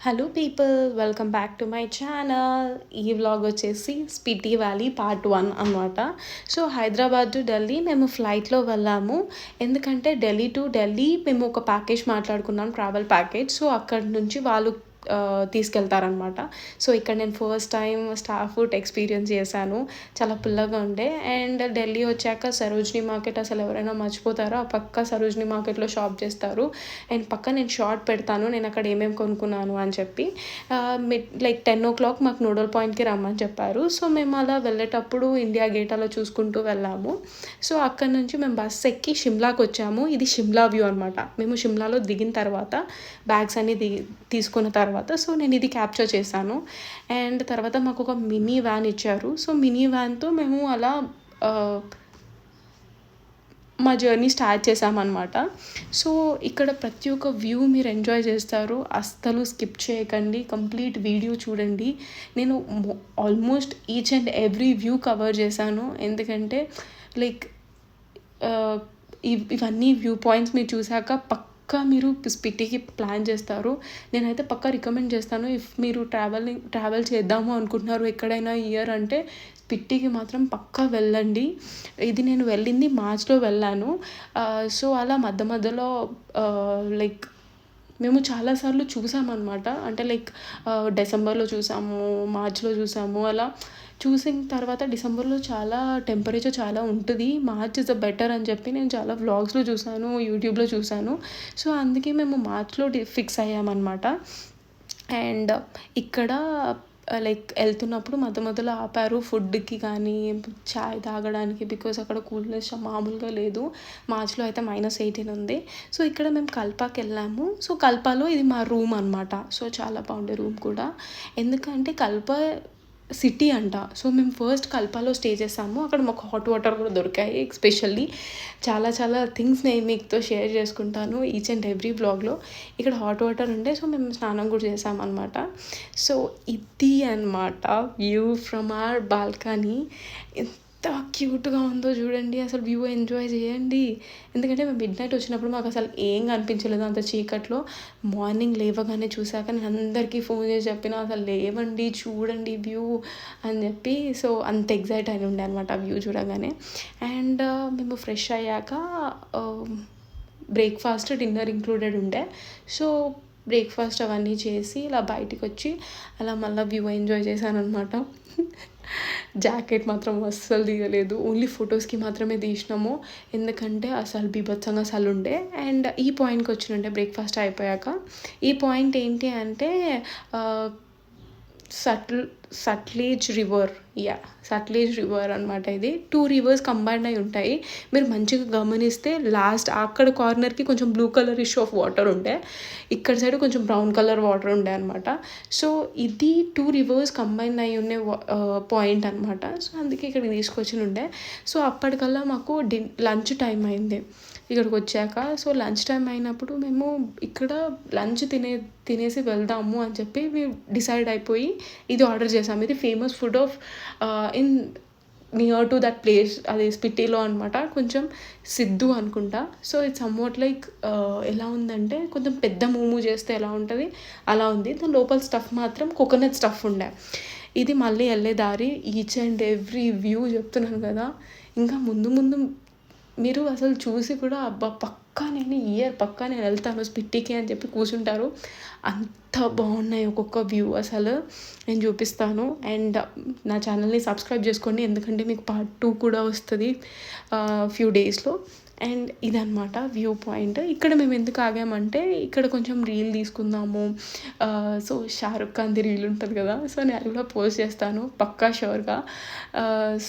Hello people, welcome back to my channel. ఈ vlog వచ్చేసి Spiti valley part 1 అనమాట. So Hyderabad to Delhi మేము ఫ్లైట్లో వెళ్ళాము. ఎందుకంటే ఢిల్లీ మేము ఒక ప్యాకేజ్ మాట్లాడుకున్నాం, ట్రావెల్ ప్యాకేజ్. సో అక్కడి నుంచి వాళ్ళు తీసుకెళ్తారనమాట. సో ఇక్కడ నేను first time star food experience చేశాను. చాలా పుల్లగా ఉండే. అండ్ ఢిల్లీ వచ్చాక సరోజినీ మార్కెట్ అసలు ఎవరైనా మర్చిపోతారో, ఆ పక్క సరోజినీ మార్కెట్లో షాప్ చేస్తారు. అండ్ పక్క నేను షార్ట్ పెడతాను నేను అక్కడ ఏమేమి కొనుక్కున్నాను అని చెప్పి. లైక్ 10 o'clock మాకు నోడల్ పాయింట్కి రమ్మని చెప్పారు. సో మేము అలా వెళ్ళేటప్పుడు ఇండియా గేట్ అలా చూసుకుంటూ వెళ్ళాము. సో అక్కడ నుంచి మేము బస్ ఎక్కి షిమ్లాకి వచ్చాము. ఇది షిమ్లా వ్యూ అనమాట. మేము షిమ్లాలో దిగిన తర్వాత బ్యాగ్స్ అన్ని తీసుకున్న తర్వాత సో నేను ఇది క్యాప్చర్ చేశాను. అండ్ తర్వాత మాకు ఒక మినీ వ్యాన్ ఇచ్చారు. సో మినీ వ్యాన్తో మేము అలా మా జర్నీ స్టార్ట్ చేసామన్నమాట. సో ఇక్కడ ప్రతి ఒక్క వ్యూ మీరు ఎంజాయ్ చేస్తారు. అస్సలు స్కిప్ చేయకండి, కంప్లీట్ వీడియో చూడండి. నేను almost each and every view cover చేశాను. ఎందుకంటే లైక్ ఇవన్నీ వ్యూ పాయింట్స్ మీరు చూసాక పక్కా మీరు స్పిటికి ప్లాన్ చేస్తారు. నేనైతే పక్కా రికమెండ్ చేస్తాను. ఇఫ్ మీరు ట్రావెల్ చేద్దాము అనుకుంటున్నారు ఎక్కడైనా ఇయర్ అంటే స్పిటికి మాత్రం పక్కా వెళ్ళండి. ఇది నేను వెళ్ళింది మార్చ్లో వెళ్ళాను. సో అలా మధ్యలో లైక్ మేము చాలాసార్లు చూసామన్నమాట. అంటే లైక్ డిసెంబర్లో చూసాము, మార్చ్లో చూసాము. అలా చూసిన తర్వాత డిసెంబర్లో చాలా టెంపరేచర్ చాలా ఉంటుంది. మార్చ్ ఇస్ ద బెటర్ అని చెప్పి నేను చాలా వ్లాగ్స్లో చూసాను, యూట్యూబ్లో చూసాను. సో అందుకే మేము మార్చ్లో ఫిక్స్ అయ్యామన్నమాట. అండ్ ఇక్కడ లైక్ వెళ్తున్నప్పుడు మధ్యలో ఆపారు ఫుడ్కి కానీ చాయ్ తాగడానికి. బికాస్ అక్కడ కూల్నెస్ మామూలుగా లేదు. మార్చ్లో అయితే -18 ఉంది. సో ఇక్కడ మేము కల్పాకి వెళ్ళాము. సో కల్పాలో ఇది మా రూమ్ అనమాట. సో చాలా బాగుండే రూమ్ కూడా. ఎందుకంటే కల్ప సిటీ అంట. సో మేము ఫస్ట్ కల్పాలో స్టే చేసాము. అక్కడ మాకు హాట్ వాటర్ కూడా దొరికాయి. ఎస్పెషల్లీ చాలా థింగ్స్ నేను మీతో షేర్ చేసుకుంటాను ఈచ్ అండ్ ఎవ్రీ బ్లాగ్లో. ఇక్కడ హాట్ వాటర్ ఉండే. సో మేము స్నానం కూడా చేసామన్నమాట. సో ఇది అనమాట వ్యూ ఫ్రమ్ అవర్ బాల్కనీ. ఎంత క్యూట్గా ఉందో చూడండి. అసలు వ్యూ ఎంజాయ్ చేయండి. ఎందుకంటే మేము మిడ్నైట్ వచ్చినప్పుడు మాకు అసలు ఏం కనిపించలేదు అంత చీకట్లో. మార్నింగ్ లేవగానే చూసాక నేను అందరికీ ఫోన్ చేసి చెప్పిన అసలు లేవండి చూడండి వ్యూ అని చెప్పి. సో అంత ఎగ్జైట్ అయిన ఉండే అనమాట ఆ వ్యూ చూడగానే. అండ్ మేము ఫ్రెష్ అయ్యాక బ్రేక్ఫాస్ట్, డిన్నర్ ఇంక్లూడెడ్ ఉండే. సో బ్రేక్ఫాస్ట్ అవన్నీ చేసి ఇలా బయటికి వచ్చి అలా మళ్ళీ వ్యూ ఎంజాయ్ చేశాను అనమాట. జాకెట్ మాత్రం అస్సలు తీయలేదు. ఓన్లీ ఫొటోస్కి మాత్రమే తీసినాము. ఎందుకంటే అసలు బీభత్సంగా అసలు ఉండే. అండ్ ఈ పాయింట్కి వచ్చినుండే బ్రేక్ఫాస్ట్ అయిపోయాక. ఈ పాయింట్ ఏంటి అంటే సట్లెజ్ రివర్ అనమాట. ఇది 2 rivers కంబైండ్ అయి ఉంటాయి. మీరు మంచిగా గమనిస్తే లాస్ట్ అక్కడ కార్నర్కి కొంచెం blue colour issue of water ఉండే, ఇక్కడ సైడ్ కొంచెం బ్రౌన్ కలర్ వాటర్ ఉండే అనమాట. సో ఇది 2 rivers కంబైన్ అయి ఉండే పాయింట్ అనమాట. సో అందుకే ఇక్కడికి తీసుకొచ్చి ఉండే. సో అప్పటికల్లా మాకు లంచ్ టైం అయింది ఇక్కడికి వచ్చాక. సో లంచ్ టైం అయినప్పుడు మేము ఇక్కడ లంచ్ తినేసి వెళ్దాము అని చెప్పి మేము డిసైడ్ అయిపోయి ఇది ఆర్డర్ చేసాము. ఇది famous food of in near to that place, అది స్పిటిలో అనమాట. కొంచెం సిద్ధు అనుకుంటా. సో ఇట్స్ సమ్వాట్ లైక్ ఎలా ఉందంటే కొంచెం పెద్ద మోమో చేస్తే ఎలా ఉంటుంది అలా ఉంది. దాని లోపల స్టఫ్ మాత్రం కోకోనట్ స్టఫ్ ఉండే. ఇది మళ్ళీ వెళ్ళే దారి ఈచ్ అండ్ ఎవ్రీ వ్యూ చెప్తున్నాను కదా. ఇంకా ముందు మీరు అసలు చూసి కూడా అబ్బా పక్కా నేను వెళ్తాను స్పిటికి అని చెప్పి కూర్చుంటారు. అంత బాగున్నాయి ఒక్కొక్క వ్యూ. అసలు నేను చూపిస్తాను. అండ్ నా ఛానల్ని సబ్స్క్రైబ్ చేసుకోండి, ఎందుకంటే మీకు పార్ట్ 2 కూడా వస్తుంది ఫ్యూ డేస్లో. అండ్ ఇదనమాట వ్యూ పాయింట్. ఇక్కడ మేము ఎందుకు ఆగామంటే ఇక్కడ కొంచెం రీల్ తీసుకుందాము. సో షారుఖ్ ఖాన్ది రీల్ ఉంటుంది కదా. సో నేను అది కూడా పోస్ట్ చేస్తాను పక్కా షూర్గా.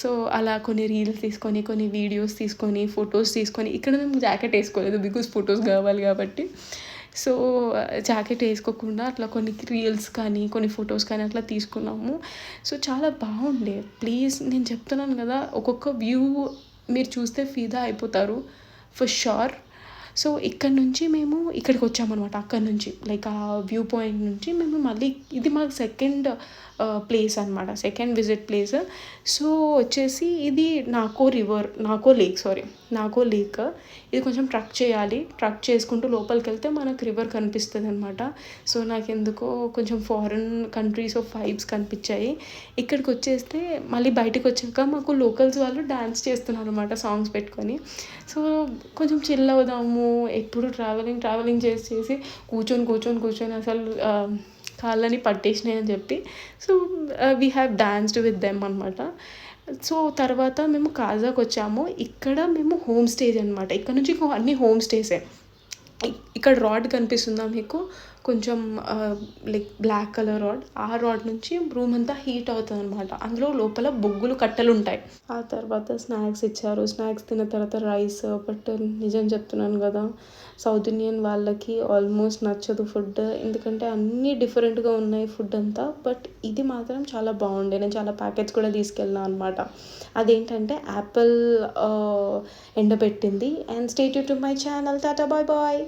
సో అలా కొన్ని రీల్స్ తీసుకొని, కొన్ని వీడియోస్ తీసుకొని, ఫొటోస్ తీసుకొని. ఇక్కడ మేము జాకెట్ వేసుకోలేదు బికాజ్ ఫొటోస్ కావాలి కాబట్టి. సో జాకెట్ వేసుకోకుండా అట్లా కొన్ని రీల్స్ కానీ కొన్ని ఫొటోస్ కానీ అట్లా తీసుకున్నాము. సో చాలా బాగుండే. ప్లీజ్ నేను చెప్తున్నాను కదా, ఒక్కొక్క వ్యూ మీరు చూస్తే ఫిదా అయిపోతారు ఫర్ షూర్. సో ఇక్కడ నుంచి మేము ఇక్కడికి వచ్చామన్నమాట. అక్కడ నుంచి లైక్ ఆ వ్యూ పాయింట్ నుంచి మేము మళ్ళీ ఇది మాకు సెకండ్ ప్లేస్ అనమాట, సెకండ్ విజిట్ ప్లేస్. సో వచ్చేసి ఇది నాకో లేక్ నాకో లేక్. ఇది కొంచెం ట్రక్ చేయాలి. ట్రక్ చేసుకుంటూ లోపలికి వెళ్తే మనకు రివర్ కనిపిస్తుంది అనమాట. సో నాకెందుకో కొంచెం ఫారిన్ కంట్రీస్ ఆఫ్ వైబ్స్ కనిపించాయి. ఇక్కడికి వచ్చేస్తే మళ్ళీ బయటకు వచ్చాక మాకు లోకల్స్ వాళ్ళు డ్యాన్స్ చేస్తున్నారు అనమాట సాంగ్స్ పెట్టుకొని. సో కొంచెం చిల్ అవుదాము, ఎప్పుడు ట్రావెలింగ్ చేసి కూర్చొని అసలు కాళ్ళని పట్టేసినాయి అని చెప్పి so we have danced with them అనమాట. సో తర్వాత మేము కాజాకి వచ్చాము. ఇక్కడ మేము హోమ్ స్టేస్ అనమాట. ఇక్కడ నుంచి అన్ని హోమ్ స్టేసే. ఇక్కడ రాడ్ కనిపిస్తుందా మీకు, కొంచెం లైక్ బ్లాక్ కలర్ రాడ్. ఆ రాడ్ నుంచి రూమ్ అంతా హీట్ అవుతుంది అనమాట. అందులో లోపల బొగ్గులు కట్టెలు ఉంటాయి. ఆ తర్వాత స్నాక్స్ ఇచ్చారు. స్నాక్స్ తిన్న తర్వాత రైస్. బట్ నిజం చెప్తున్నాను కదా, సౌత్ ఇండియన్ వాళ్ళకి ఆల్మోస్ట్ నచ్చదు ఫుడ్, ఎందుకంటే అన్నీ డిఫరెంట్గా ఉన్నాయి ఫుడ్ అంతా. బట్ ఇది మాత్రం చాలా బాగుండే. నేను చాలా ప్యాకెట్స్ కూడా తీసుకెళ్ళినా అనమాట. అదేంటంటే యాపిల్ ఎండబెట్టింది. And stay tuned to my channel. Tata bye bye.